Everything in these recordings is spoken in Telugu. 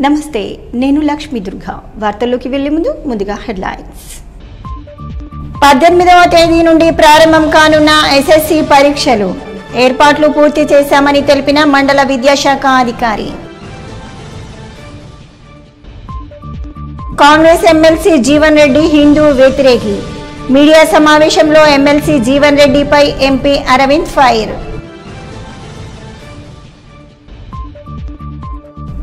నమస్తే, నేను లక్ష్మీ దుర్గా. వార్తల్లోకి వెళ్లే ముందుగా హెడ్లైన్స్. 18వ తేదీ నుండి ప్రారంభం కానున్న ఎస్ఎస్సి పరీక్షలు ఏర్పాట్లు పూర్తి చేశామని తెలిపిన మండల విద్యాశాఖ అధికారి. కాంగ్రెస్ ఎమ్మెల్సీ జీవన్ రెడ్డి హిందూ వ్యతిరేకి. మీడియా సమావేశంలో ఎమ్మెల్సీ జీవన్ రెడ్డిపై ఎంపీ అరవింద్ ఫైర్.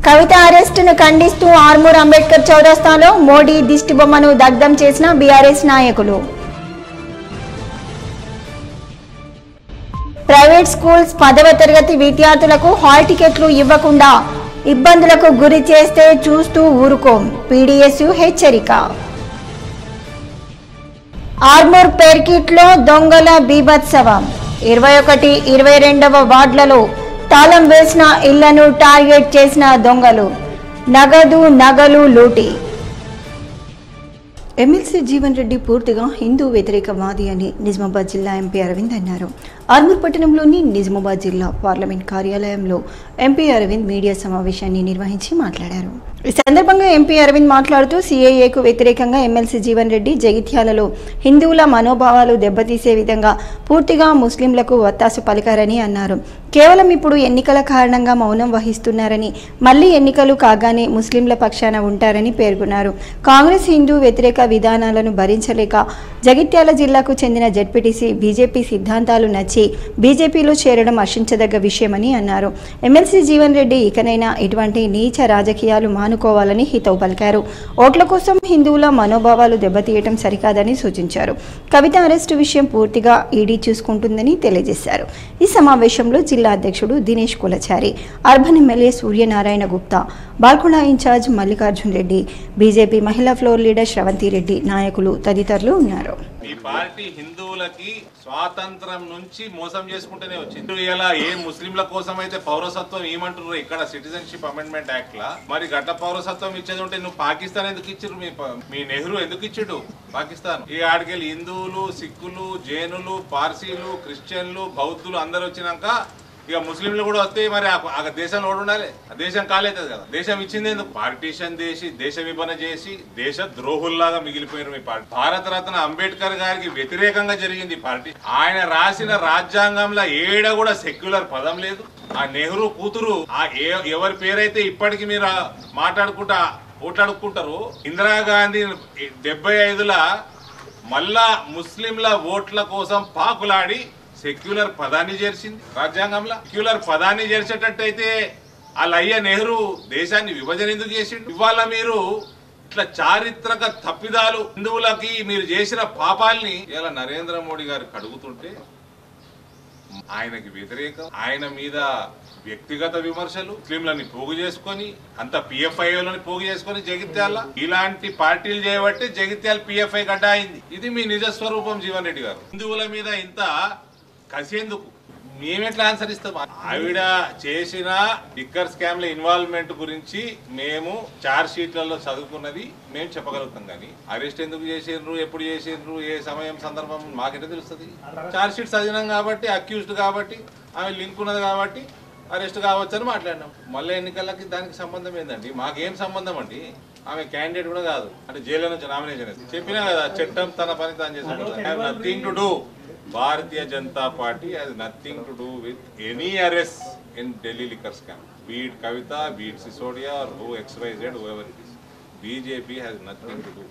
కవిత అరెస్టును ఖండిస్తూ ఆర్మూర్ అంబేద్కర్ చౌరస్తాలో మోడీ దిష్టిబొమ్మను దగ్ధం చేసిన బీఆర్ఎస్ నాయకులు. ప్రైవేట్ స్కూల్స్ 10వ తరగతి విద్యార్థులకు హాల్ టికెట్లు ఇవ్వకుండా ఇబ్బందులకు గురి చేస్తే చూస్తూ ఊరుకోం, పీడీఎస్యు హెచ్చరిక. ఆర్మూర్ పేర్కిట్లో దొంగల బీభత్సవం. 21, 22వ వార్డులలో తాళం వేసిన ఇళ్లను టార్గెట్ చేసిన దొంగలు. నగలు లూటి. ఎమ్మెల్సీ జీవన్ రెడ్డి పూర్తిగా హిందూ వ్యతిరేకవాది అని నిజామాబాద్ జిల్లా ఎంపీ అరవింద్ అన్నారు. ఆర్మూర్ పట్టణంలోని నిజామాబాద్ జిల్లా పార్లమెంట్ కార్యాలయంలో ఎంపీ అరవింద్ మీడియా సమావేశాన్ని నిర్వహించి మాట్లాడారు. ఈ సందర్భంగా ఎంపీ అరవింద్ మాట్లాడుతూ సీఏఏకు వ్యతిరేకంగా ఎమ్మెల్సీ జీవన్ రెడ్డి జగిత్యాలలో హిందువుల మనోభావాలు దెబ్బతీసే విధంగా పూర్తిగా ముస్లింలకు వత్తాసు పలికారని అన్నారు. కేవలం ఇప్పుడు ఎన్నికల కారణంగా మౌనం వహిస్తున్నారని, మళ్లీ ఎన్నికలు కాగానే ముస్లింల పక్షాన ఉంటారని పేర్కొన్నారు. కాంగ్రెస్ హిందూ వ్యతిరేక విధానాలను భరించలేక జగిత్యాల జిల్లాకు చెందిన జెడ్పీటీసీ బీజేపీ సిద్ధాంతాలు నచ్చి బీజేపీలో చేరడం హర్షించదగ్గ విషయమని అన్నారు. ఎమ్మెల్సీ జీవన్ రెడ్డి ఇకనైనా ఇటువంటి నీచ రాజకీయాలు మానుకోవాలని హితవు పలికారు. ఓట్ల కోసం హిందువుల మనోభావాలు దెబ్బతీయటం సరికాదని సూచించారు. కవిత అరెస్టు విషయం పూర్తిగా ఈడీ చూసుకుంటుందని తెలియజేశారు. ఈ సమావేశంలో జిల్లా అధ్యక్షుడు Dinesh Kulachari, urban MLA Suryanarayana Gupta, Balkonda incharge Mallikarjun Reddy, BJP మహిళా ఫ్లోర్ లీడర్ శ్రవంతి రెడ్డి, నాయకులు తదితరులు ఉన్నారు. ఈ పార్టీ హిందువులకి స్వాతంత్రం నుంచి మోసం చేసుకుంటూనే వచ్చింది. ఇలా ఏ ముస్లింల కోసం అయితే పౌరసత్వం ఏమంటున్నారు ఇక్కడ సిటిజన్షిప్ అమెండ్మెంట్ యాక్ట్ లా, మరి గట్ట పౌరసత్వం ఇచ్చేది ఉంటే నువ్వు పాకిస్తాన్ ఎందుకు ఇచ్చిరు? మీ నెహ్రూ ఎందుకు ఇచ్చిడు పాకిస్తాన్? ఈ ఆడికెళ్ళి హిందువులు, సిక్కులు, జైనులు, పార్సీలు, క్రిస్టియన్లు, బౌద్ధులు అందరు వచ్చినాక ఇక ముస్లింలు కూడా వస్తే మరి ఆ దేశంలో ఓడి ఉండాలి. ఆ దేశం కాలేదు కదా. దేశం ఇచ్చింది ఎందుకు? పార్టీషన్ చేసి దేశ విభజన చేసి దేశ ద్రోహుల్లాగా మిగిలిపోయారు మీ పార్టీ. భారతరత్న అంబేద్కర్ గారికి వ్యతిరేకంగా జరిగింది ఈ పార్టీ. ఆయన రాసిన రాజ్యాంగంలో ఏడ కూడా సెక్యులర్ పదం లేదు. ఆ నెహ్రూ కూతురు ఎవరి పేరైతే ఇప్పటికి మీరు ఓట్లాడుకుంటారు, ఇందిరాగాంధీ 75ల మళ్ళా ముస్లింల ఓట్ల కోసం పాకులాడి సెక్యులర్ పదాన్ని చేర్చింది రాజ్యాంగంలో. సెక్యులర్ పదాన్ని చేర్చేటట్టయితే అయ్య నెహ్రూ దేశాన్ని విభజన ఎందుకు చేసిండు? ఇవాళ మీరు ఇట్లా చారిత్రక తప్పిదాలు హిందువులకి మీరు చేసిన పాపాలని ఇలా నరేంద్ర మోడీ గారు కడుగుతుంటే ఆయనకి వ్యతిరేకం, ఆయన మీద వ్యక్తిగత విమర్శలు, ముస్లింలని పోగు చేసుకొని అంత పిఎఫ్ఐలను పోగు చేసుకొని జగిత్యాల ఇలాంటి పార్టీలు చేయబట్టి జగిత్యాల పిఎఫ్ఐ గడ్డ అయింది. ఇది మీ నిజస్వరూపం జీవన్ రెడ్డి గారు. హిందువుల మీద ఇంత కసేందుకు మేమెట్లా ఆన్సర్ ఇస్తాం? ఆవిడ చేసిన లిక్కర్ స్కామ్ లో ఇన్వాల్వ్మెంట్ గురించి మేము చార్జ్ షీట్లలో చదువుకున్నది మేము చెప్పగలుగుతాం, కానీ అరెస్ట్ ఎందుకు చేసిండ్రు, ఎప్పుడు చేసిండ్రు, ఏ సమయం సందర్భం మాకెట తెలుస్తుంది? చార్జ్ షీట్ చదివినాం కాబట్టి, అక్యూజ్డ్ కాబట్టి, ఆమె లింక్ ఉన్నది కాబట్టి అరెస్ట్ కావచ్చు అని మాట్లాడినాం. మళ్ళీ ఎన్నికలకి దానికి సంబంధం ఏందండి? మాకేం సంబంధం అండి? ఆమె క్యాండిడేట్ కూడా కాదు, అంటే జైల్లో నుంచి నామినేషన్ చెప్పినా కదా, చట్టం తన పని తాను చేసిన. Nothing to do. Bharatiya Janata Party has nothing to do with any arrest in Delhi liquor scam. Be it Kavita, be it Sisodia, or who XYZ, whoever it is. BJP has nothing to do.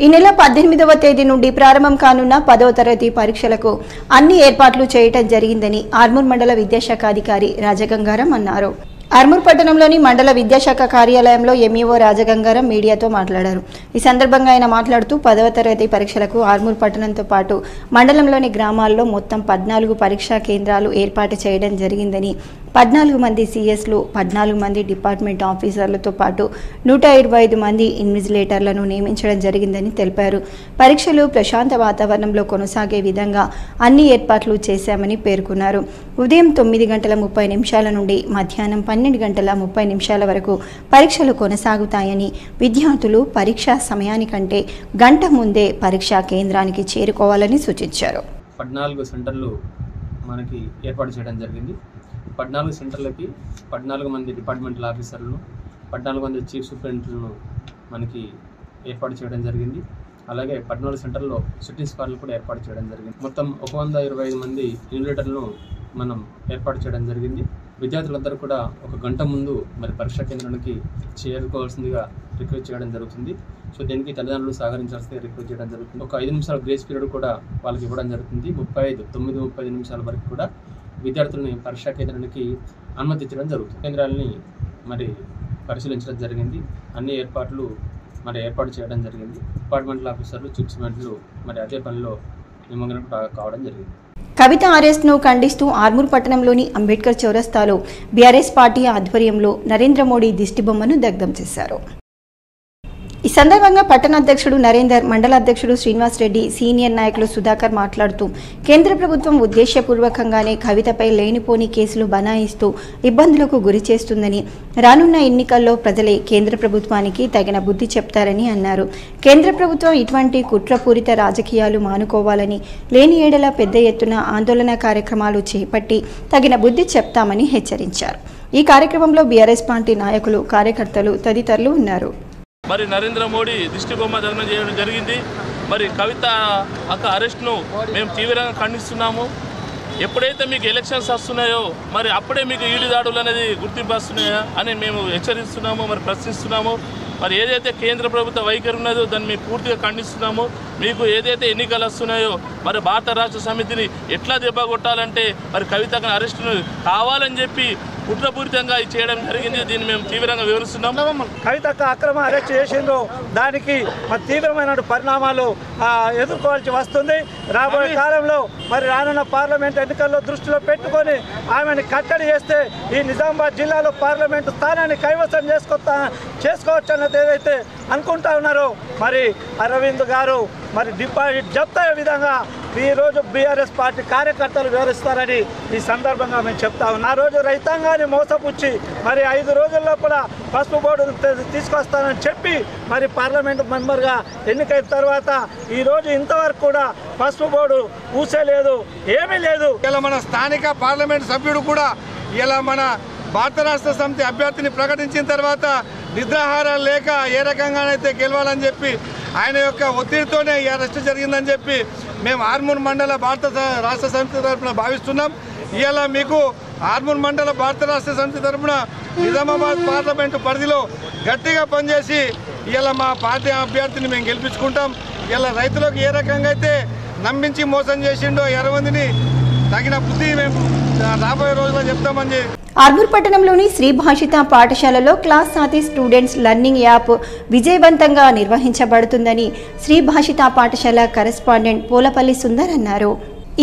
ఈ నెల 18వ తేదీ నుండి ప్రారంభం కానున్న 10వ తరగతి పరీక్షలకు అన్ని ఏర్పాట్లు చేయటం జరిగిందని ఆర్మూర్ మండల విద్యాశాఖ అధికారి రాజగంగారం అన్నారు. ఆర్మూర్ పట్టణంలోని మండల విద్యాశాఖ కార్యాలయంలో ఎంఈఓ రాజగంగారం మీడియాతో మాట్లాడారు. ఈ సందర్భంగా ఆయన మాట్లాడుతూ 10వ తరగతి పరీక్షలకు ఆర్మూర్ పట్టణంతో పాటు మండలంలోని గ్రామాల్లో మొత్తం 14 పరీక్షా కేంద్రాలు ఏర్పాటు చేయడం జరిగిందని, 14 మంది సిఎస్లు, 14 మంది డిపార్ట్మెంట్ ఆఫీసర్లతో పాటు 125 మంది ఇన్విజిలేటర్లను నియమించడం జరిగిందని తెలిపారు. పరీక్షలు ప్రశాంత వాతావరణంలో కొనసాగే విధంగా అన్ని ఏర్పాట్లు చేశామని పేర్కొన్నారు. ఉదయం 9:30 నుండి మధ్యాహ్నం 12:30 వరకు పరీక్షలు కొనసాగుతాయని, విద్యార్థులు పరీక్షా సమయానికంటే గంట ముందే పరీక్షా కేంద్రానికి చేరుకోవాలని సూచించారు. 14 సెంటర్లు మనకి ఏర్పాటు చేయడం జరిగింది. 14 సెంటర్లకి 14 మంది డిపార్ట్మెంటల్ ఆఫీసర్లను, 1400 చీఫ్ సూపరింటెండెంట్లను మనకి ఏర్పాటు చేయడం జరిగింది. అలాగే 14 సెంటర్లో సిట్టింగ్ స్క్వాడ్లు కూడా ఏర్పాటు చేయడం జరిగింది. మొత్తం 125 మంది ఇన్విజిలేటర్లను మనం ఏర్పాటు చేయడం జరిగింది. విద్యార్థులందరూ కూడా 1 గంట ముందు మరి పరీక్షా కేంద్రానికి చేరుకోవాల్సిందిగా రిక్వెస్ట్ చేయడం జరుగుతుంది. సో దీనికి తల్లిదండ్రులు సహకరించాల్సిందిగా రిక్వెస్ట్ చేయడం జరుగుతుంది. ఒక 5 నిమిషాల గ్రేస్ పీరియడ్ కూడా వాళ్ళకి ఇవ్వడం జరుగుతుంది. 9:30 నిమిషాల వరకు కూడా విద్యార్థులని పరీక్షా కేంద్రానికి అనుమతించడం జరుగుతుంది. కేంద్రాలని మరి పరిశీలించడం జరిగింది. అన్ని ఏర్పాట్లు మరి ఏర్పాటు చేయడం జరిగింది. డిపార్ట్మెంటల్ ఆఫీసర్లు, చీఫ్ సూపరింటెండెంట్లు మరి అదే పనిలో నిమగ్నం కావడం జరిగింది. కవిత అరెస్ట్ను ఖండిస్తూ ఆర్మూర్ పట్టణంలోని అంబేద్కర్ చౌరస్తాలో బీఆర్ఎస్ పార్టీ ఆధ్వర్యంలో నరేంద్ర మోడీ దిష్టిబొమ్మను దగ్ధం చేశారు. ఈ సందర్భంగా పట్టణ అధ్యక్షుడు నరేందర్, మండల అధ్యక్షుడు శ్రీనివాస్ రెడ్డి, సీనియర్ నాయకులు సుధాకర్ మాట్లాడుతూ కేంద్ర ప్రభుత్వం ఉద్దేశపూర్వకంగానే కవితపై లేనిపోని కేసులు బనాయిస్తూ ఇబ్బందులకు గురి చేస్తుందని, రానున్న ఎన్నికల్లో ప్రజలే కేంద్ర ప్రభుత్వానికి తగిన బుద్ధి చెప్తారని అన్నారు. కేంద్ర ప్రభుత్వం ఇటువంటి కుట్రపూరిత రాజకీయాలు మానుకోవాలని, లేని ఏడల పెద్ద ఎత్తున ఆందోళన కార్యక్రమాలు చేపట్టి తగిన బుద్ధి చెప్తామని హెచ్చరించారు. ఈ కార్యక్రమంలో బీఆర్ఎస్ పార్టీ నాయకులు, కార్యకర్తలు తదితరులు ఉన్నారు. మరి నరేంద్ర మోడీ దిష్టిబొమ్మ దగ్ధం చేయడం జరిగింది. మరి కవిత అక్క అరెస్ట్ను మేము తీవ్రంగా ఖండిస్తున్నాము. ఎప్పుడైతే మీకు ఎలక్షన్స్ వస్తున్నాయో మరి అప్పుడే మీకు ఈడి దాడులు అనేది గుర్తింపు వస్తున్నాయా అని మేము హెచ్చరిస్తున్నాము, మరి ప్రశ్నిస్తున్నాము. మరి ఏదైతే కేంద్ర ప్రభుత్వ వైఖరి ఉన్నదో దాన్ని మేము పూర్తిగా ఖండిస్తున్నాము. మీకు ఏదైతే ఎన్నికలు వస్తున్నాయో మరి భారత రాష్ట్ర సమితిని ఎట్లా దెబ్బ కొట్టాలంటే మరి కవితకు అరెస్టును కావాలని చెప్పి కుట్రపూరితంగా చేయడం జరిగింది. దీన్ని మేము తీవ్రంగా వివరిస్తున్నాం. కవితకు అక్రమ అరెస్ట్ చేసిందో దానికి మరి తీవ్రమైన పరిణామాలు ఎదుర్కోవాల్సి వస్తుంది. రాబోయే కాలంలో మరి రానున్న పార్లమెంట్ ఎన్నికల్లో దృష్టిలో పెట్టుకొని ఆమెను కట్టడి చేస్తే ఈ నిజామాబాద్ జిల్లాలో పార్లమెంటు స్థానాన్ని కైవసం చేసుకోవచ్చు అన్నది ఏదైతే అనుకుంటా ఉన్నారో మరి అరవింద్ గారు మరి డిపాజిట్ జప్తయ్యే విధంగా ఈరోజు బీఆర్ఎస్ పార్టీ కార్యకర్తలు వివరిస్తారని ఈ సందర్భంగా మేము చెప్తా ఉన్నాం. ఆ రోజు రైతాంగాన్ని మోసపుచ్చి మరి 5 రోజుల్లో కూడా పసుపు బోర్డు తీసుకొస్తానని చెప్పి మరి పార్లమెంటు మెంబర్గా ఎన్నికైన తర్వాత ఈరోజు ఇంతవరకు కూడా పసుపు బోర్డు ఊసేలేదు, ఏమీ లేదు. ఇలా మన స్థానిక పార్లమెంటు సభ్యుడు కూడా ఇలా మన భారత రాష్ట్ర సమితి అభ్యర్థిని ప్రకటించిన తర్వాత నిద్రాహారాలు లేక ఏ రకంగానైతే గెలవాలని చెప్పి ఆయన యొక్క ఒత్తిడితోనే ఈ అరెస్ట్ జరిగిందని చెప్పి మేము ఆర్మూర్ మండల భారత రాష్ట్ర సమితి తరఫున భావిస్తున్నాం. ఇవాళ మీకు ఆర్మూర్ మండల భారత రాష్ట్ర సమితి తరఫున నిజామాబాద్ పార్లమెంటు పరిధిలో గట్టిగా పనిచేసి ఇవాళ మా పార్టీ అభ్యర్థిని మేము గెలిపించుకుంటాం. ఇలా రైతులకు ఏ రకంగా అయితే నమ్మించి మోసం చేసిండో 20 మందిని తగిన బుద్ధి మేము రాబోయే రోజుల్లో చెప్తామని. ఆర్మూర్ పట్టణంలోని శ్రీ భాషిత పాఠశాలలో క్లాస్ సాతి స్టూడెంట్స్ లర్నింగ్ యాప్ విజయవంతంగా నిర్వహించబడుతుందని శ్రీ భాషిత పాఠశాల కరెస్పాండెంట్ పోలపల్లి సుందర్ అన్నారు.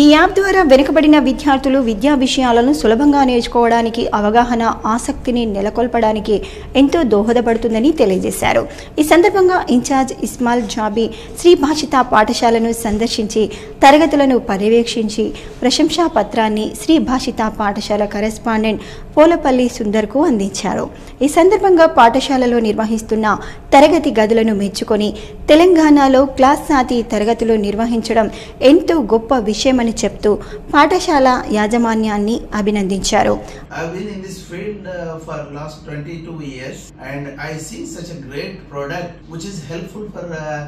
ఈ యాప్ ద్వారా వెనుకబడిన విద్యార్థులు విద్యా విషయాలను సులభంగా నేర్చుకోవడానికి, అవగాహన, ఆసక్తిని నెలకొల్పడానికి ఎంతో దోహదపడుతుందని తెలియజేశారు. ఈ సందర్భంగా ఇన్ఛార్జ్ ఇస్మాల్ జాబీ శ్రీ భాషిత పాఠశాలను సందర్శించి తరగతులను పర్యవేక్షించి ప్రశంసా పత్రాన్ని శ్రీ భాషిత పాఠశాల కరెస్పాండెంట్ పోలపల్లి సుందర్కు అందించారు. ఈ సందర్భంగా పాఠశాలలో నిర్వహిస్తున్న తరగతి గదులను మెచ్చుకొని తెలంగాణలో క్లాస్ సాతి తరగతులు నిర్వహించడం ఎంతో గొప్ప విషయమని చెప్తూ పాఠశాల యాజమాన్యాన్ని అభినందించారు. I've been in this field for last 22 years and I see such a great product which is helpful for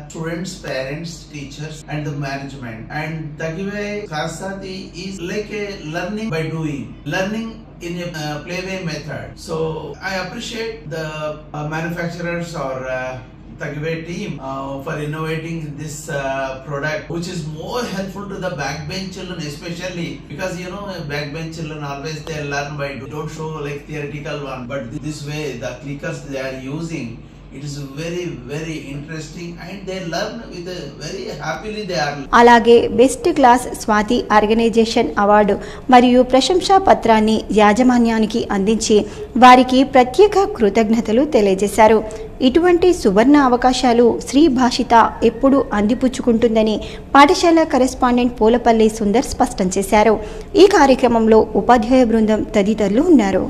students, parents, teachers and the management. And Tagive Class Sati is like a learning by doing. Learning in a playway method. So I appreciate the manufacturers or Tagive team for innovating this product, which is more helpful to the backbench children, especially because you know backbench children always they learn by don't show like theoretical one, but this way the clickers they are using, it is very very interesting and they learn with a very happily they are. అలాగే best class Swathi organisation award మరియు ప్రశంసా పత్రాన్ని యాజమాన్యానికి అందించి వారికి ప్రత్యేక కృతజ్ఞతలు తెలియజేశారు. ఇటువంటి సువర్ణ అవకాశాలు శ్రీ భాషిత ఎప్పుడు అందిపుచ్చుకుంటుందని పాఠశాల కరెస్పాండెంట్ పోలపల్లి సుందర్ స్పష్టం చేశారు. ఈ కార్యక్రమంలో ఉపాధ్యాయ బృందం తదితరులు ఉన్నారు.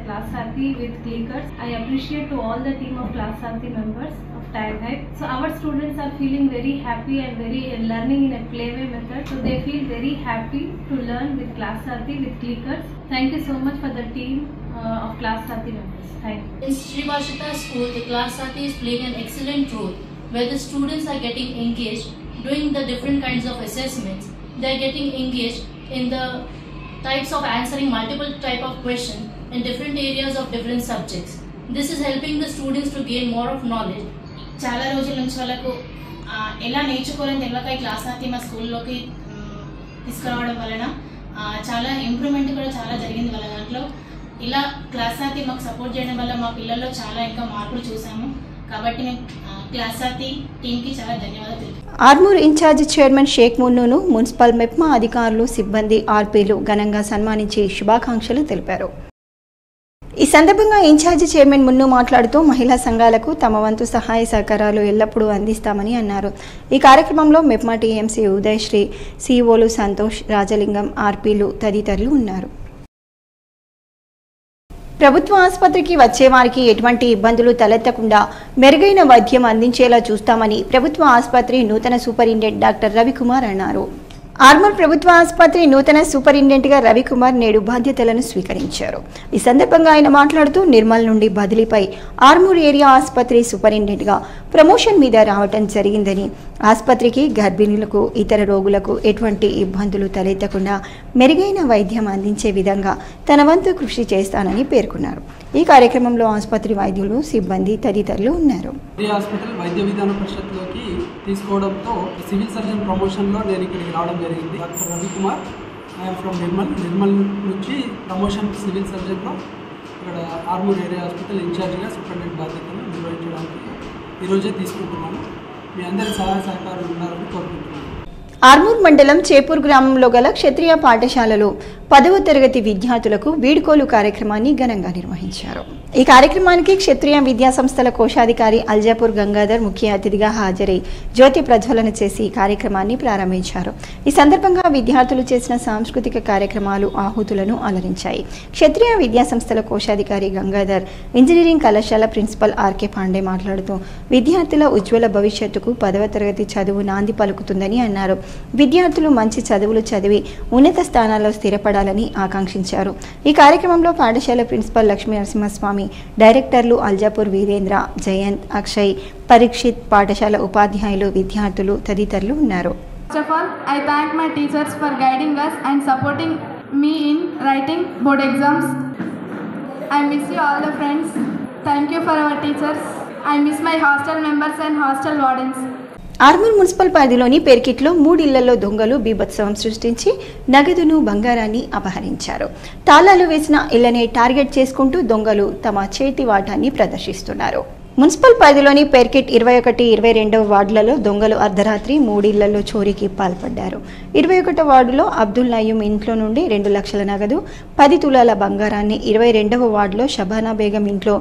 Class Sati with clickers. I appreciate to all the team of Class Sati members of Tag. So our students are feeling very happy and very learning in a playway method. So they feel very happy to learn with Class Sati with clickers. Thank you so much for the team of Class Sati members. Thank you. In Sri Vashita school, the Class Sati is playing an excellent role where the students are getting engaged doing the different kinds of assessments. They are getting engaged in the types of answering multiple type of questions in different areas of different subjects. This is helping the students to gain more of knowledge. చాలా రోజుల నుంచి వాళ్ళకు ఎలా నేర్చుకోవాలని తెలియక ఈ క్లాస్ సాతి మా స్కూల్లోకి తీసుకురావడం వలన చాలా ఇంప్రూవ్మెంట్ కూడా చాలా జరిగింది వాళ్ళ దాంట్లో. ఇలా క్లాస్ సాతి మాకు సపోర్ట్ చేయడం వల్ల మా పిల్లల్లో చాలా ఇంకా మార్పులు చూసాము. కాబట్టి మేము క్లాస్ సాతి టీంకి చాలా ధన్యవాదాలు. ఆర్మూర్ ఇన్ఛార్జ్ చైర్మన్ షేక్ మున్నూను మున్సిపల్ మెప్మా అధికారులు, సిబ్బంది, ఆర్పీలు ఘనంగా సన్మానించి శుభాకాంక్షలు తెలిపారు. ఈ సందర్భంగా ఇన్ఛార్జి చైర్మన్ మున్ను మాట్లాడుతూ మహిళా సంఘాలకు తమ వంతు సహాయ సహకారాలు ఎల్లప్పుడూ అందిస్తామని అన్నారు. ఈ కార్యక్రమంలో మెప్మా టీఎంసీ ఉదయశ్రీ, సిఓలు సంతోష్, రాజలింగం, ఆర్పీలు తదితరులు ఉన్నారు. ప్రభుత్వ ఆసుపత్రికి వచ్చే వారికి ఎటువంటి ఇబ్బందులు తలెత్తకుండా మెరుగైన వైద్యం అందించేలా చూస్తామని ప్రభుత్వ ఆసుపత్రి నూతన సూపరింటెండెంట్ డాక్టర్ రవికుమార్ అన్నారు. ఆర్మూర్ ప్రభుత్వ ఆసుపత్రి నూతన సూపరింటెండెంట్గా రవికుమార్ నేడు బాధ్యతలను స్వీకరించారు. ఈ సందర్భంగా ఆయన మాట్లాడుతూ నిర్మల్ నుండి బదిలీపై ఆర్మూర్ ఏరియా ఆసుపత్రి సూపరింటెండెంట్గా ప్రమోషన్ మీద రావటం జరిగిందని, ఆసుపత్రికి గర్భిణులకు, ఇతర రోగులకు ఎటువంటి ఇబ్బందులు తలెత్తకుండా మెరుగైన వైద్యం అందించే విధంగా తన వంతు కృషి చేస్తానని పేర్కొన్నారు. ఈ కార్యక్రమంలో ఆసుపత్రి వైద్యులు, సిబ్బంది తదితరులు ఉన్నారు. హాస్పిటల్ వైద్య విధాన పరిషత్లోకి తీసుకోవడంతో సివిల్ సర్జన్ ప్రమోషన్లో నేను ఇక్కడికి రావడం జరిగింది. Doctor Ravikumar, I'm from Nirmal నుంచి ప్రమోషన్ సివిల్ సర్జన్లో ఇక్కడ ఆర్మూర్ ఏరియా హాస్పిటల్ ఇన్ఛార్జిగా సూపరింటెండెంట్ బాధ్యతలు నిర్వహించడానికి ఈరోజే తీసుకుంటున్నాను. మీ అందరి సహాయ సహకారాలు ఉండాలని కోరుకుంటున్నాను. ఆర్మూర్ మండలం చేపూర్ గ్రామంలో గల క్షత్రియ పాఠశాలలో 10వ తరగతి విద్యార్థులకు వీడ్కోలు కార్యక్రమాన్ని ఘనంగా నిర్వహించారు. ఈ కార్యక్రమానికి క్షత్రియ విద్యా సంస్థల కోశాధికారి అల్జాపూర్ గంగాధర్ ముఖ్య అతిథిగా హాజరై జ్యోతి ప్రజ్వలన చేసి ఈ కార్యక్రమాన్ని ప్రారంభించారు. ఈ సందర్భంగా విద్యార్థులు చేసిన సాంస్కృతిక కార్యక్రమాలు ఆహుతులను అలరించాయి. క్షత్రియ విద్యా సంస్థల కోశాధికారి గంగాధర్ ఇంజనీరింగ్ కళాశాల ప్రిన్సిపల్ ఆర్కే పాండే మాట్లాడుతూ విద్యార్థుల ఉజ్వల భవిష్యత్తుకు 10వ తరగతి చదువు నాంది పలుకుతుందని అన్నారు. విద్యార్థులు మంచి చదువులు చదివి ఉన్నత స్థానాల్లో స్థిరపడాలని ఆకాంక్షించారు. ఈ కార్యక్రమంలో పాఠశాల ప్రిన్సిపల్ లక్ష్మీ నరసింహస్వామి, డైరెక్టర్లు అల్జాపూర్ వీరేంద్ర, జయంత్, అక్షయ్, పరీక్షిత్, పాఠశాల ఉపాధ్యాయులు, విద్యార్థులు తదితరులు ఉన్నారు. First of all, I thank my teachers for guiding us and supporting me in writing board exams. I miss you all the friends. Thank you for our teachers. I miss my hostel members and hostel wardens. Armoor municipal పరిధిలోని పెర్కిట్లో 3 ఇళ్లలో దొంగలు బీభత్సవం సృష్టించి నగదును, బంగారాన్ని అపహరించారు. తాళాలు వేసిన ఇళ్లనే టార్గెట్ చేసుకుంటూ దొంగలు తమ చేతి వాటాన్ని ప్రదర్శిస్తున్నారు. మున్సిపల్ పరిధిలోని పెర్కిట్ 21, 22 వార్డులలో దొంగలు అర్ధరాత్రి 3 ఇళ్లలో చోరీకి పాల్పడ్డారు. 21వ వార్డులో అబ్దుల్ నయీం ఇంట్లో నుండి 2 లక్షల నగదు, 10 తులాల బంగారాన్ని, 22వ వార్డులో షబానా బేగం ఇంట్లో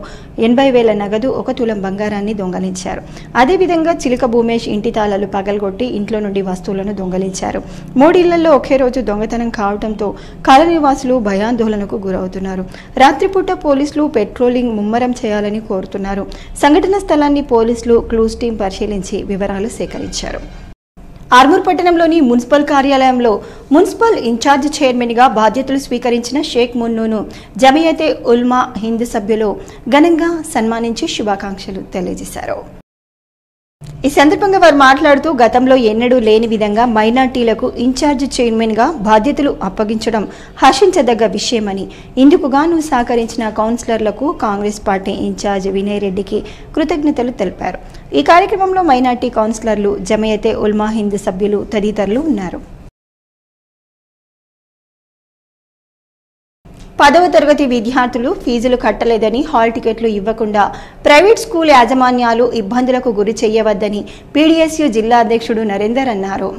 80,000 నగదు, 1 తులం బంగారాన్ని దొంగలించారు. అదేవిధంగా చిలుక భూమేష్ ఇంటి తాళాలు పగలగొట్టి ఇంట్లో నుండి వస్తువులను దొంగలించారు. 3 ఇళ్లలో ఒకే రోజు దొంగతనం కావడంతో కాలనీవాసులు భయాందోళనకు గురవుతున్నారు. రాత్రిపూట పోలీసులు పెట్రోలింగ్ ముమ్మరం చేయాలని కోరుతున్నారు. సంఘటన స్థలాన్ని పోలీసులు క్లూస్ టీం పరిశీలించి వివరాలు సేకరించారు. ఆర్మూర్ పట్టణంలోని మున్సిపల్ కార్యాలయంలో మున్సిపల్ ఇన్ఛార్జ్ చైర్మన్గా బాధ్యతలు స్వీకరించిన షేక్ మున్నూను జమియతే ఉల్మా హింద్ సభ్యులు ఘనంగా సన్మానించి శుభాకాంక్షలు తెలియజేశారు. ఈ సందర్భంగా వారు మాట్లాడుతూ గతంలో ఎన్నడూ లేని విధంగా మైనార్టీలకు ఇన్ఛార్జ్ చైర్మన్గా బాధ్యతలు అప్పగించడం హర్షించదగ్గ విషయమని, ఇందుకు గాను సహకరించిన కౌన్సిలర్లకు కాంగ్రెస్ పార్టీ ఇన్ఛార్జ్ వినయ్ రెడ్డికి కృతజ్ఞతలు తెలిపారు. ఈ కార్యక్రమంలో మైనార్టీ కౌన్సిలర్లు, జమియతే ఉల్మా హింద్ సభ్యులు తదితరులు ఉన్నారు. 10వ తరగతి విద్యార్థులు ఫీజులు కట్టలేదని, హాల్ టికెట్లు ఇవ్వకుండా ప్రైవేట్ స్కూల్ యాజమాన్యాలు ఇబ్బందులకు గురి చేయవద్దని పీడీఎస్యూ జిల్లా అధ్యక్షుడు నరేందర్ అన్నారు.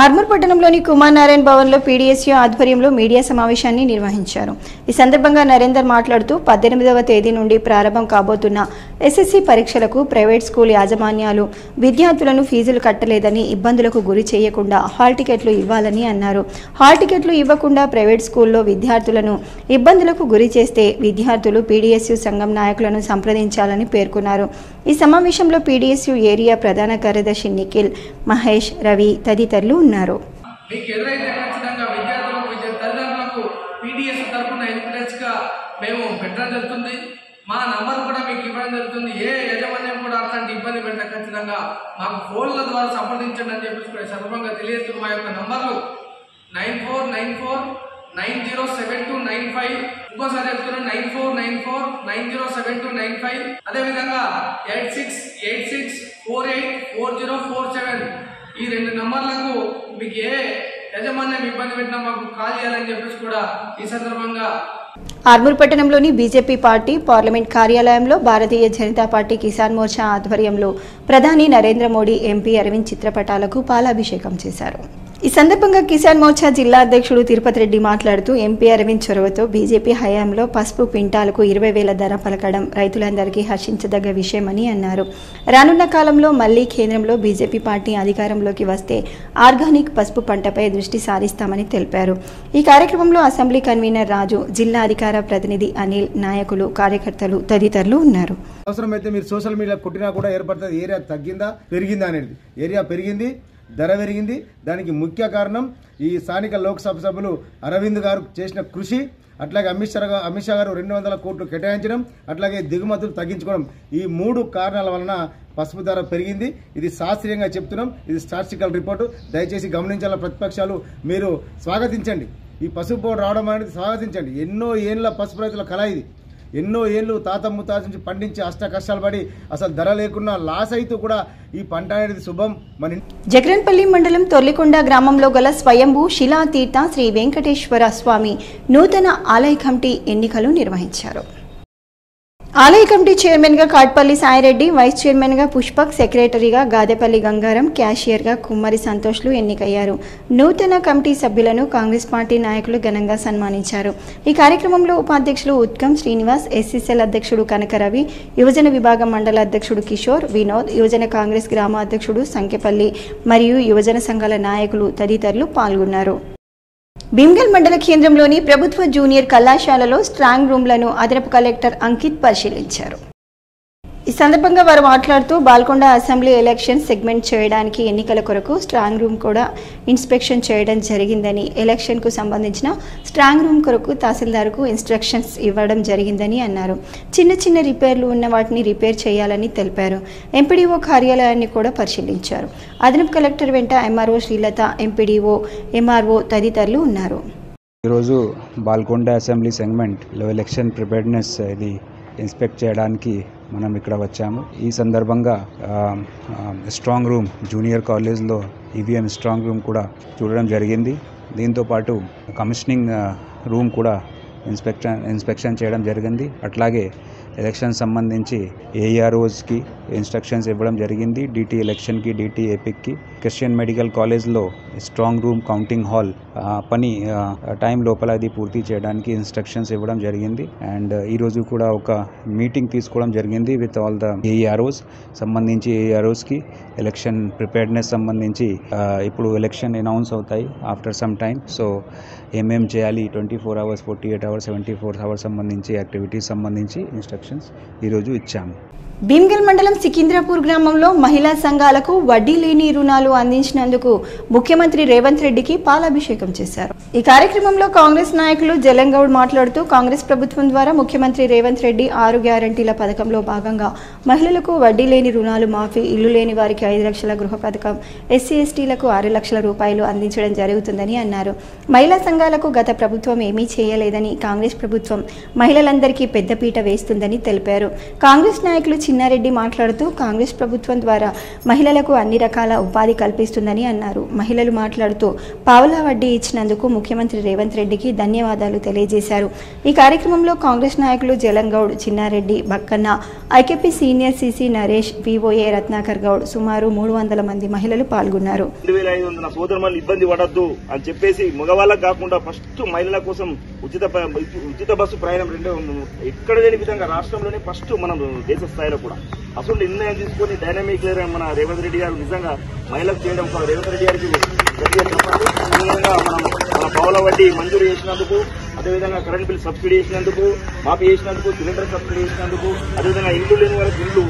ఆర్మూర్ పట్టణంలోని కుమార్ నారాయణ భవన్లో పీడీఎస్యూ ఆధ్వర్యంలో మీడియా సమావేశాన్ని నిర్వహించారు. ఈ సందర్భంగా నరేందర్ మాట్లాడుతూ 18వ తేదీ నుండి ప్రారంభం కాబోతున్న ఎస్ఎస్సీ పరీక్షలకు ప్రైవేట్ స్కూల్ యాజమాన్యాలు విద్యార్థులను ఫీజులు కట్టలేదని ఇబ్బందులకు గురి చేయకుండా హాల్ టికెట్లు ఇవ్వాలని అన్నారు. హాల్ టికెట్లు ఇవ్వకుండా ప్రైవేట్ స్కూల్లో విద్యార్థులను ఇబ్బందులకు గురి చేస్తే విద్యార్థులు పీడీఎస్యూ సంఘం నాయకులను సంప్రదించాలని పేర్కొన్నారు. ఈ సమావేశంలో పీడీఎస్యూ ఏరియా ప్రధాన కార్యదర్శి నిఖిల్, మహేష్, రవి తదితరులు ఉన్నారు. మీకు ఎదురైతే ఖచ్చితంగా విద్యార్థులకు, తల్లిదండ్రులకు పీడీఎస్ తరఫున ఎంకరేజ్గా మేము విధంగా మాకు ఫోన్ల ద్వారా సంప్రదించండి అని చెప్పేసి సందర్భంగా తెలియజేస్తూ మా యొక్క నంబర్లు 9494907295, ఇంకోసారి చెప్తున్నాను 9494907295, అదేవిధంగా 8686484047 ఈ 2 నంబర్లకు మీకు ఏ యజమాన్యం ఇబ్బంది పెట్టినా మాకు కాల్ చేయాలని చెప్పేసి కూడా ఈ సందర్భంగా ఆర్మూర్ పట్టణంలోని బీజేపీ పార్టీ పార్లమెంట్ కార్యాలయంలో భారతీయ జనతా పార్టీ కిసాన్ మోర్చా ఆధ్వర్యంలో ప్రధాని నరేంద్ర మోడీ, ఎంపీ అరవింద్ చిత్రపటాలకు పాలాభిషేకం చేశారు. ఈ సందర్భంగా కిసాన్ మోర్చా జిల్లా అధ్యక్షుడు తిరుపతి రెడ్డి మాట్లాడుతూ ఎంపీ అరవింద్ చొరవతో బీజేపీ హయాంలో పసుపు క్వింటాలకు 20,000 ధర పలకడం రైతులందరికీ హర్షించదగ్గ విషయమని అన్నారు. రానున్న కాలంలో మళ్లీ కేంద్రంలో బీజేపీ పార్టీ అధికారంలోకి వస్తే ఆర్గానిక్ పసుపు పంటపై దృష్టి సారిస్తామని తెలిపారు. ఈ కార్యక్రమంలో అసెంబ్లీ కన్వీనర్ రాజు, జిల్లా అధికార ప్రతినిధి అనిల్, నాయకులు, కార్యకర్తలు తదితరులు ఉన్నారు. అవసరమైతే మీరు సోషల్ మీడియా కొట్టినా కూడా ఏర్పడుతుంది ఏరియా తగ్గిందా పెరిగిందా అనేది. ఏరియా పెరిగింది, ధర పెరిగింది. దానికి ముఖ్య కారణం ఈ స్థానిక లోక్సభ సభ్యులు అరవింద్ గారు చేసిన కృషి, అట్లాగే అమిత్ షా గారు 200 కోట్లు కేటాయించడం, అట్లాగే దిగుమతులు తగ్గించుకోవడం. ఈ 3 కారణాల వలన పసుపు ధర పెరిగింది. ఇది శాస్త్రీయంగా చెప్తున్నాం. ఇది స్టాటిస్టికల్ రిపోర్టు. దయచేసి గమనించాల ప్రతిపక్షాలు, మీరు స్వాగతించండి. ఈ పసుపు బోర్డు రావడం అనేది స్వాగతించండి. ఎన్నో ఏళ్ళ పసుపు రైతుల కళ ఇది. ఎన్నో ఏళ్ళు తాత ముత్తాత నుంచి పండించి అష్ట కష్టాలు పడి అసలు ధర లేకున్నా లాస్ అయితే కూడా ఈ పంట అనేది శుభం. మన జగరన్పల్లి మండలం తొర్లికొండ గ్రామంలో గల స్వయంభూ శిలాతీర్థ శ్రీ వెంకటేశ్వర స్వామి నూతన ఆలయ కమిటీ ఎన్నికలు నిర్వహించారు. ఆలయ కమిటీ చైర్మన్ గా కాట్పల్లి సాయిరెడ్డి, వైస్ చైర్మన్ గా పుష్పక్, సెక్రటరీగా గాదెపల్లి గంగారం, క్యాషియర్ గా కుమ్మరి సంతోష్లు ఎన్నికయ్యారు. నూతన కమిటీ సభ్యులను కాంగ్రెస్ పార్టీ నాయకులు ఘనంగా సన్మానించారు. ఈ కార్యక్రమంలో ఉపాధ్యక్షులు ఉత్కమ్ శ్రీనివాస్, ఎస్సీసీఎల్ అధ్యక్షుడు కనకరవి, యువజన విభాగం మండల అధ్యక్షుడు కిషోర్, వినోద్, యువజన కాంగ్రెస్ గ్రామ అధ్యక్షుడు సంకెపల్లి మరియు యువజన సంఘాల నాయకులు తదితరులు పాల్గొన్నారు. భీమ్గల్ మండల కేంద్రంలోని ప్రభుత్వ జూనియర్ కళాశాలలో స్ట్రాంగ్ రూమ్లను అదనపు కలెక్టర్ అంకిత్ పరిశీలించారు. ఈ సందర్భంగా వారు మాట్లాడుతూ బాల్కొండ అసెంబ్లీ ఎలక్షన్ సెగ్మెంట్ చేయడానికి ఎన్నికల కొరకు స్ట్రాంగ్ రూమ్ కూడా ఇన్స్పెక్షన్ చేయడం జరిగిందని, ఎలక్షన్కు సంబంధించిన స్ట్రాంగ్ రూమ్ కొరకు తహసీల్దార్కు ఇన్స్ట్రక్షన్స్ ఇవ్వడం జరిగిందని అన్నారు. చిన్న చిన్న రిపేర్లు ఉన్న వాటిని రిపేర్ చేయాలని తెలిపారు. ఎంపీడీఓ కార్యాలయాన్ని కూడా పరిశీలించారు. అదనపు కలెక్టర్ వెంట ఎంఆర్ఓ శ్రీలత, ఎంపీడీఓ, ఎంఆర్ఓ తదితరులు ఉన్నారు. ఈరోజు బాల్కొండ అసెంబ్లీ సెగ్మెంట్లో ఎలక్షన్ ప్రిపేర్డ్నెస్ ఇది ఇన్స్పెక్ట్ చేయడానికి మనం ఇక్కడ వచ్చాము. ఈ సందర్భంగా స్ట్రాంగ్ రూమ్ జూనియర్ కాలేజ్లో ఈవీఎం స్ట్రాంగ్ రూమ్ కూడా చూడడం జరిగింది. దీంతోపాటు కమిషనింగ్ రూమ్ కూడా ఇన్స్పెక్షన్ చేయడం జరిగింది. అట్లాగే ఎలక్షన్ సంబంధించి ఏఆర్ఓస్కి ఇన్స్ట్రక్షన్స్ ఇవ్వడం జరిగింది. డిటి ఎలక్షన్కి, డిటి ఎపిక్కి. క్రిస్టియన్ మెడికల్ కాలేజ్లో స్ట్రాంగ్ రూమ్ కౌంటింగ్ హాల్ పని టైం లోపల అది పూర్తి చేయడానికి ఇన్స్ట్రక్షన్స్ ఇవ్వడం జరిగింది. అండ్ ఈరోజు కూడా ఒక మీటింగ్ తీసుకోవడం జరిగింది విత్ ఆల్ ద ఏఆర్ఓస్ సంబంధించి ఏఆర్ఓస్కి ఎలక్షన్ ప్రిపేర్డ్నెస్ సంబంధించి ఇప్పుడు ఎలక్షన్ అనౌన్స్ అవుతాయి ఆఫ్టర్ సమ్ టైమ్. సో ఏమేం చేయాలి 24 hours, 48 hours, 74 hours సంబంధించి యాక్టివిటీస్ సంబంధించి ఇన్స్ట్రక్షన్స్ ఈరోజు ఇచ్చాము. భీమ్గల్ మండలం సికింద్రాపూర్ గ్రామంలో మహిళా సంఘాలకు వడ్డీ లేని రుణాలు అందించినందుకు ముఖ్యమంత్రి రేవంత్ రెడ్డికి పాలాభిషేకం చేశారు. ఈ కార్యక్రమంలో కాంగ్రెస్ నాయకులు జలంగౌడ్ మాట్లాడుతూ కాంగ్రెస్ ప్రభుత్వం ద్వారా ముఖ్యమంత్రి రేవంత్ రెడ్డి 6 గ్యారంటీల పథకంలో భాగంగా మహిళలకు వడ్డీ లేని రుణాలు మాఫీ, ఇల్లు లేని వారికి 5 లక్షల గృహ పథకం, ఎస్సీ ఎస్టీలకు 6 లక్షల రూపాయలు అందించడం జరుగుతుందని అన్నారు. మహిళా సంఘాలకు గత ప్రభుత్వం ఏమీ చేయలేదని, కాంగ్రెస్ ప్రభుత్వం మహిళలందరికీ పెద్దపీట వేస్తుందని తెలిపారు. కాంగ్రెస్ నాయకులు చిన్నారెడ్డి మాట్లాడుతూ కాంగ్రెస్ ప్రభుత్వం ద్వారా మహిళలకు అన్ని రకాల ఉపాధి కల్పిస్తుందని అన్నారు. మహిళలు మాట్లాడుతూ పావలా వడ్డీ ఇచ్చినందుకు ముఖ్యమంత్రి రేవంత్ రెడ్డికి ధన్యవాదాలు తెలియజేశారు. ఈ కార్యక్రమంలో కాంగ్రెస్ నాయకులు Jalangoud, Chinnareddy, Bakkanna, IKP senior CC Naresh, VOA Ratnakar Goud, సుమారు 300 మంది మహిళలు పాల్గొన్నారు. 2500 సోదరులు ఇబ్బంది పడద్దు అని చెప్పేసి మగవాళ్ళకు కాకుండా ఫస్ట్ మహిళల కోసం ఉచిత బస్సు ప్రయాణం ఎక్కడ లేని విధంగా రాష్ట్రంలోనే ఫస్ట్ మనం దేశ స్థాయిలో కూడా అసలు నిర్ణయం తీసుకుని డైనామిక్ లీడర్ మన రేవంత్ రెడ్డి గారు నిజంగా మహిళలకు చేయడం రేవంత్ రెడ్డి గారికి మన పావుల వడ్డీ మంజూరు చేసినందుకు, అదేవిధంగా కరెంట్ బిల్ సబ్సిడీ చేసినందుకు, మాఫీ చేసినందుకు, సిలిండర్ సబ్సిడీ చేసినందుకు, అదేవిధంగా ఇల్లు లేని వారికి ఇల్లు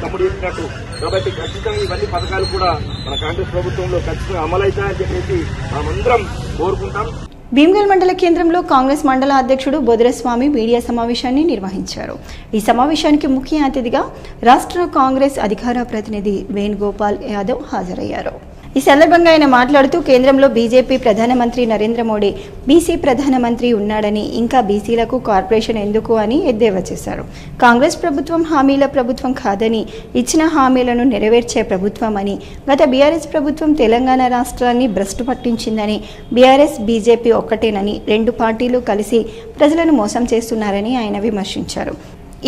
తమ్ముడు చేసినట్టు. కాబట్టి ఖచ్చితంగా ఇవన్నీ పథకాలు కూడా మన కాంగ్రెస్ ప్రభుత్వంలో ఖచ్చితంగా అమలవుతాయని చెప్పేసి మనమందరం కోరుకుంటాం. భీమ్గల్ మండల కేంద్రంలో కాంగ్రెస్ మండల అధ్యక్షుడు బొదరస్వామి మీడియా సమావేశాన్ని నిర్వహించారు. ఈ సమావేశానికి ముఖ్య అతిథిగా రాష్ట్ర కాంగ్రెస్ అధికార ప్రతినిధి వేణుగోపాల్ యాదవ్ హాజరయ్యారు. ఈ సందర్భంగా ఆయన మాట్లాడుతూ కేంద్రంలో బీజేపీ ప్రధానమంత్రి నరేంద్ర మోడీ బీసీ ప్రధానమంత్రి ఉన్నాడని, ఇంకా బీసీలకు కార్పొరేషన్ ఎందుకు అని ఎద్దేవా చేశారు. కాంగ్రెస్ ప్రభుత్వం హామీల ప్రభుత్వం కాదని, ఇచ్చిన హామీలను నెరవేర్చే ప్రభుత్వం అని, గత బీఆర్ఎస్ ప్రభుత్వం తెలంగాణ రాష్ట్రాన్ని భ్రష్టు పట్టించిందని, బీఆర్ఎస్ బీజేపీ ఒక్కటేనని, రెండు పార్టీలు కలిసి ప్రజలను మోసం చేస్తున్నారని ఆయన విమర్శించారు.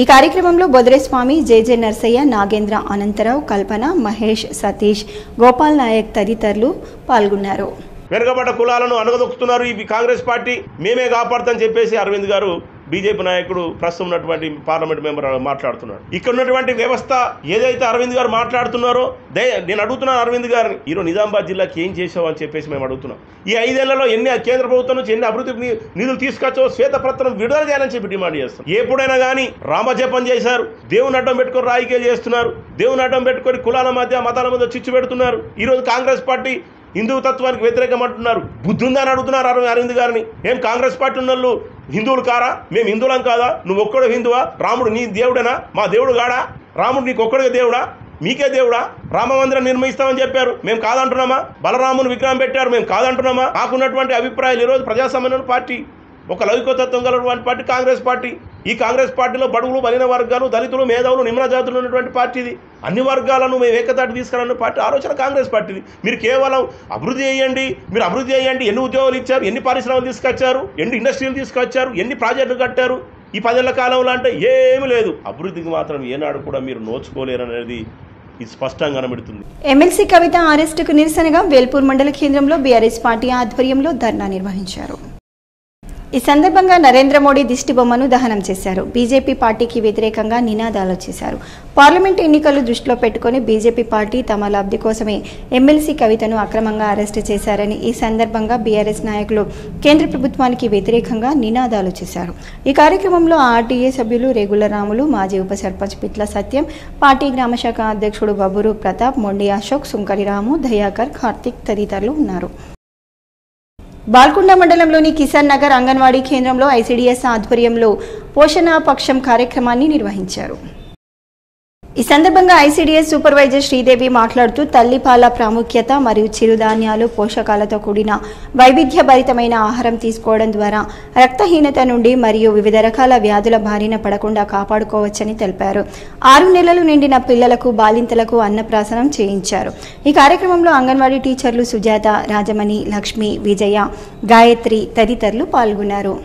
ఈ కార్యక్రమంలో బొదరేస్వామి, జేజే నర్సయ్య, నాగేంద్ర, అనంతరావు, కల్పన, మహేష్, సతీష్, గోపాల్ నాయక్ తదితరులు పాల్గొన్నారు. వెనుకబడ్డ కులాలను అనగదొక్కుతున్నారు ఈ కాంగ్రెస్ పార్టీ, మేమే కాపాడుతామని చెప్పేసి అరవింద్ గారు బీజేపీ నాయకుడు ప్రస్తుతం ఉన్నటువంటి పార్లమెంట్ మెంబర్ మాట్లాడుతున్నాడు. ఇక్కడ ఉన్నటువంటి వ్యవస్థ ఏదైతే అరవింద్ గారు మాట్లాడుతున్నారో నేను అడుగుతున్నాను అరవింద్ గారిని, ఈరోజు నిజామాబాద్ జిల్లాకి ఏం చేసావు అని చెప్పేసి మేము అడుగుతున్నాం. ఈ 5 ఏళ్లలో ఎన్ని కేంద్ర ప్రభుత్వం నుంచి ఎన్ని అభివృద్ధి నిధులు తీసుకొచ్చో శ్వేతపత్రం విడుదల చేయాలని చెప్పి డిమాండ్ చేస్తాం. ఎప్పుడైనా కానీ రామజపం చేశారు, దేవుని అడ్డం పెట్టుకొని రాజకీయాలు చేస్తున్నారు, దేవుని అడ్డం పెట్టుకొని కులాల మధ్య మతాల మధ్య చిచ్చు పెడుతున్నారు. ఈరోజు కాంగ్రెస్ పార్టీ హిందూ తత్వానికి వ్యతిరేకం అంటున్నారు. బుద్ధి ఉందని అడుగుతున్నారు అరవింద్ గారిని. ఏం కాంగ్రెస్ పార్టీ ఉన్న హిందువులు కారా? మేము హిందువులం కాదా? నువ్వు ఒక్కడు హిందువా? రాముడు నీ దేవుడేనా? మా దేవుడు కాడా? రాముడు నీకు ఒక్కడిగా దేవుడా? మీకే దేవుడా? రామ మందిరం నిర్మిస్తామని చెప్పారు, మేము కాదంటున్నామా? బలరాముని విగ్రహం పెట్టారు, మేము కాదంటున్నామా? నాకున్నటువంటి అభిప్రాయాలు ఈరోజు ప్రజాస్వామ్య పార్టీ, ఒక లౌకికతత్వం గలటువంటి పార్టీ కాంగ్రెస్ పార్టీ. ఈ కాంగ్రెస్ పార్టీలో బడుగులు, బలిన వర్గాలు, దళితులు, మేధావులు, నిమ్న జాతులు ఉన్నటువంటి పార్టీది. అన్ని వర్గాలను మేము ఏకతాటి తీసుకురాన్న పార్టీ ఆలోచన కాంగ్రెస్ పార్టీది. మీరు కేవలం అభివృద్ధి చేయండి, మీరు అభివృద్ధి చేయండి, ఎన్ని ఉద్యోగాలు ఇచ్చారు, ఎన్ని పరిశ్రమలు తీసుకొచ్చారు, ఎన్ని ఇండస్ట్రీలు తీసుకొచ్చారు, ఎన్ని ప్రాజెక్టులు కట్టారు ఈ 10 ఏళ్ల కాలంలో అంటే ఏమీ లేదు. అభివృద్ధికి మాత్రం ఏనాడు కూడా మీరు నోచుకోలేరు అనేది ఇది స్పష్టంగా కనబడుతుంది. ఎమ్మెల్సీ కవిత అరెస్టుకు నిరసనగా వేల్పూర్ మండల కేంద్రంలో బీఆర్ఎస్ పార్టీ ఆధ్వర్యంలో ధర్నా నిర్వహించారు. ఈ సందర్భంగా నరేంద్ర మోడీ దిష్టి బొమ్మను దహనం చేశారు. బీజేపీ పార్టీకి వ్యతిరేకంగా నినాదాలు చేశారు. పార్లమెంట్ ఎన్నికలు దృష్టిలో పెట్టుకుని బీజేపీ పార్టీ తమ లబ్ధి కోసమే ఎమ్మెల్సీ కవితను అక్రమంగా అరెస్టు చేశారని ఈ సందర్భంగా బీఆర్ఎస్ నాయకులు కేంద్ర ప్రభుత్వానికి వ్యతిరేకంగా నినాదాలు చేశారు. ఈ కార్యక్రమంలో ఆర్టీఏ సభ్యులు రేగుల రాములు, మాజీ ఉప సర్పంచ్ పిట్ల సత్యం, పార్టీ గ్రామశాఖ అధ్యక్షుడు బబురు ప్రతాప్, మొండి అశోక్, సుంకరి రాము, దయాకర్, కార్తిక్ తదితరులు ఉన్నారు. బాల్కొండ మండలంలోని కిసాన్ నగర్ అంగన్వాడీ కేంద్రంలో ఐసీడీఎస్ ఆధ్వర్యంలో పోషణ పక్షం కార్యక్రమాన్ని నిర్వహించారు. ఈ సందర్భంగా ఐసీడీఎస్ సూపర్వైజర్ శ్రీదేవి మాట్లాడుతూ తల్లిపాల ప్రాముఖ్యత మరియు చిరుధాన్యాలు, పోషకాలతో కూడిన వైవిధ్యభరితమైన ఆహారం తీసుకోవడం ద్వారా రక్తహీనత నుండి మరియు వివిధ రకాల వ్యాధుల బారిన పడకుండా కాపాడుకోవచ్చని తెలిపారు. 6 నెలలు నిండిన పిల్లలకు, బాలింతలకు అన్నప్రాసనం చేయించారు. ఈ కార్యక్రమంలో అంగన్వాడీ టీచర్లు సుజాత, రాజమణి, లక్ష్మి, విజయ, గాయత్రి తదితరులు పాల్గొన్నారు.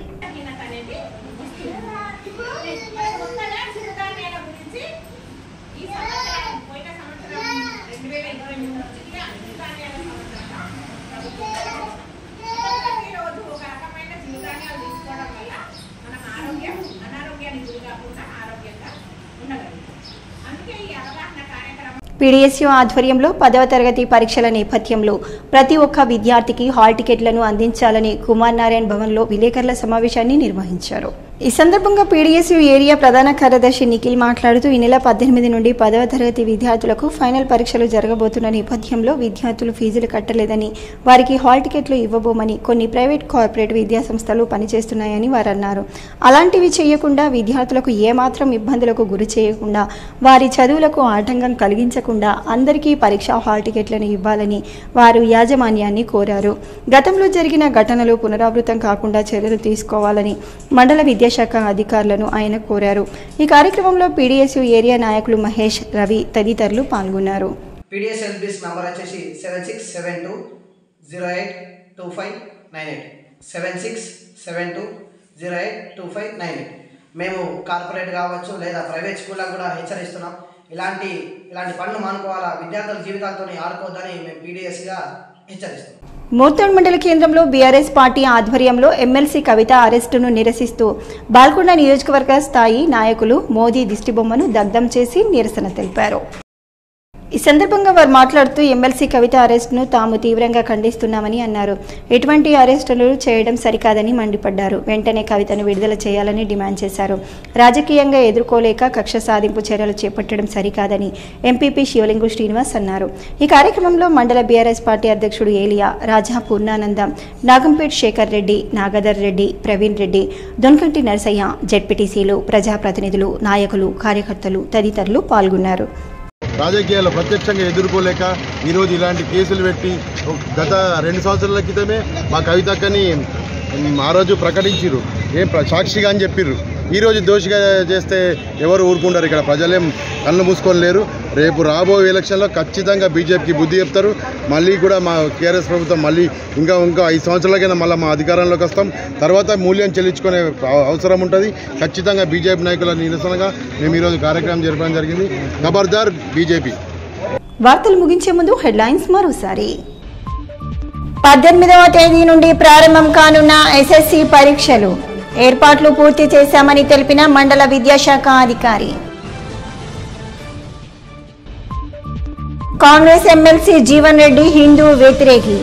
పీడీఎస్యూ ఆధ్వర్యంలో 10వ తరగతి పరీక్షల నేపథ్యంలో ప్రతి ఒక్క విద్యార్థికి హాల్ టికెట్లను అందించాలని కుమార్ నారాయణ్ భవన్లో విలేకరుల సమావేశాన్ని నిర్వహించారు. ఈ సందర్భంగా పీడీఎస్యూ ఏరియా ప్రధాన కార్యదర్శి నిఖిల్ మాట్లాడుతూ ఈ నెల 18 నుండి 10వ తరగతి విద్యార్థులకు ఫైనల్ పరీక్షలు జరగబోతున్న నేపథ్యంలో విద్యార్థులు ఫీజులు కట్టలేదని, వారికి హాల్ టికెట్లు ఇవ్వబోమని కొన్ని ప్రైవేట్, కార్పొరేట్ విద్యాసంస్థలు పనిచేస్తున్నాయని వారు అన్నారు. అలాంటివి చేయకుండా విద్యార్థులకు ఏమాత్రం ఇబ్బందులకు గురి చేయకుండా, వారి చదువులకు ఆటంకం కలిగించకుండా అందరికీ పరీక్షా హాల్ టికెట్లను ఇవ్వాలని వారు యాజమాన్యాన్ని కోరారు. గతంలో జరిగిన ఘటనలు పునరావృతం కాకుండా చర్యలు తీసుకోవాలని మండల విద్యాశాఖ అధికారులను ఆయన కోరారు. ఈ కార్యక్రమంలో పీడీఎస్యూ ఏరియా నాయకులు మహేష్, రవి తదితరులు పాల్గొన్నారు. పీడీఎస్ఎల్బీఎస్ నంబర్ వచ్చేసి 7672082598 7672082598. మేము కార్పొరేట్ కావచ్చు లేదా ప్రైవేట్ స్కూళ్ళకు కూడా హెచ్చరిస్తున్నాం. ఇలాంటి పనులు మానుకోవాలా, విద్యార్థుల జీవితాలతో ఆడుకోవద్దని మేము పీడీఎస్గా హెచ్చరిస్తున్నాం. మోర్తాడ్ మండల కేంద్రంలో బీఆర్ఎస్ పార్టీ ఆధ్వర్యంలో ఎమ్మెల్సీ కవిత అరెస్టును నిరసిస్తూ బాల్కొండ నియోజకవర్గ స్థాయి నాయకులు మోదీ దిష్టిబొమ్మను దగ్ధం చేసి నిరసన తెలిపారు. ఈ సందర్భంగా వారు మాట్లాడుతూ ఎమ్మెల్సీ కవిత అరెస్టును తాము తీవ్రంగా ఖండిస్తున్నామని అన్నారు. ఎటువంటి అరెస్టులు చేయడం సరికాదని మండిపడ్డారు. వెంటనే కవితను విడుదల చేయాలని డిమాండ్ చేశారు. రాజకీయంగా ఎదుర్కోలేక కక్ష సాధింపు చర్యలు చేపట్టడం సరికాదని ఎంపీపీ శివలింగు శ్రీనివాస్ అన్నారు. ఈ కార్యక్రమంలో మండల బీఆర్ఎస్ పార్టీ అధ్యక్షుడు ఏలియా, రాజా పూర్ణానందం, నాగంపేట్ శేఖర్ రెడ్డి, నాగదర్ రెడ్డి, ప్రవీణ్ రెడ్డి, దొన్కంటి నరసయ్య, జెడ్పీటీసీలు, ప్రజాప్రతినిధులు, నాయకులు, కార్యకర్తలు తదితరులు పాల్గొన్నారు. రాజకీయాలు ప్రత్యక్షంగా ఎదుర్కోలేక ఈరోజు ఇలాంటి కేసులు పెట్టి గత 2 సంవత్సరాల క్రితమే మా కవితక్కని ఆ రోజు ప్రకటించారు, సాక్షిగా అని చెప్పిర్రు. ఈరోజు దోషిగా చేస్తే ఎవరు ఊరుకుంటారు? ఇక్కడ ప్రజలేం కళ్ళు మూసుకొని లేరు. రేపు రాబోయే ఎలక్షన్లో ఖచ్చితంగా బీజేపీకి బుద్ధి చెప్తారు. మళ్ళీ కూడా మా టీఆర్ఎస్ ప్రభుత్వం మళ్ళీ ఇంకా 5 సంవత్సరాలకైనా మళ్ళీ మా అధికారంలోకి వస్తాం. తర్వాత మూల్యం చెల్లించుకునే అవసరం ఉంటుంది. ఖచ్చితంగా బీజేపీ నాయకుల నిరసనగా మేము ఈరోజు కార్యక్రమం జరపడం జరిగింది. ఖబర్దార్ బీజేపీ. వార్తలు ముగించే ముందు హెడ్లైన్స్ మరోసారి. 18వ తేదీ నుండి ప్రారంభం కానున్న ఎస్ఎస్సి పరీక్షలు ఏర్పాట్లు పూర్తి చేశామని తెలిపిన మండల విద్యాశాఖ అధికారి. కాంగ్రెస్ ఎమ్మెల్సీ జీవన్ రెడ్డి హిందూ వ్యతిరేకి.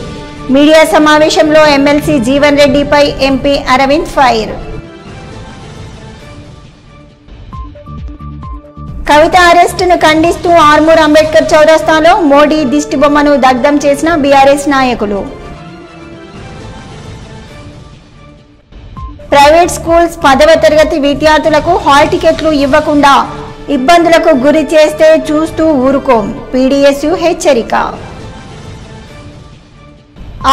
మీడియా సమావేశంలో ఎమ్మెల్సీ జీవన్ రెడ్డిపై ఎంపీ అరవింద్ ఫైర్. కవిత అరెస్టును ఖండిస్తూ ఆర్మూర్ అంబేద్కర్ చౌరస్తాలో మోడీ దిష్టిబొమ్మను దగ్ధం చేసిన బీఆర్ఎస్ నాయకులు. ప్రైవేట్ స్కూల్స్ 10వ తరగతి విద్యార్థులకు హాల్ టికెట్లు ఇవ్వకుండా ఇబ్బందులకు గురి చేస్తే చూస్తూ ఊరుకోం, పీడీఎస్యు హెచ్చరిక.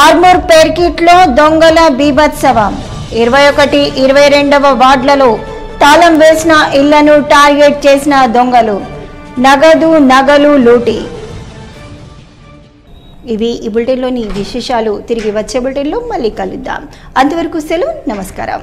ఆర్మూర్ పేర్కిట్లో దొంగల బీభత్సవం. 21, 22వ వార్డులలో తాళం వేసిన ఇళ్లను టార్గెట్ చేసిన దొంగలు. నగలు లూటి. ఇవి ఈ బులెటిన్లోని విశేషాలు. తిరిగి వచ్చే బులెటిన్లో మళ్ళీ కలుద్దాం. అంతవరకు సెలవు. నమస్కారం.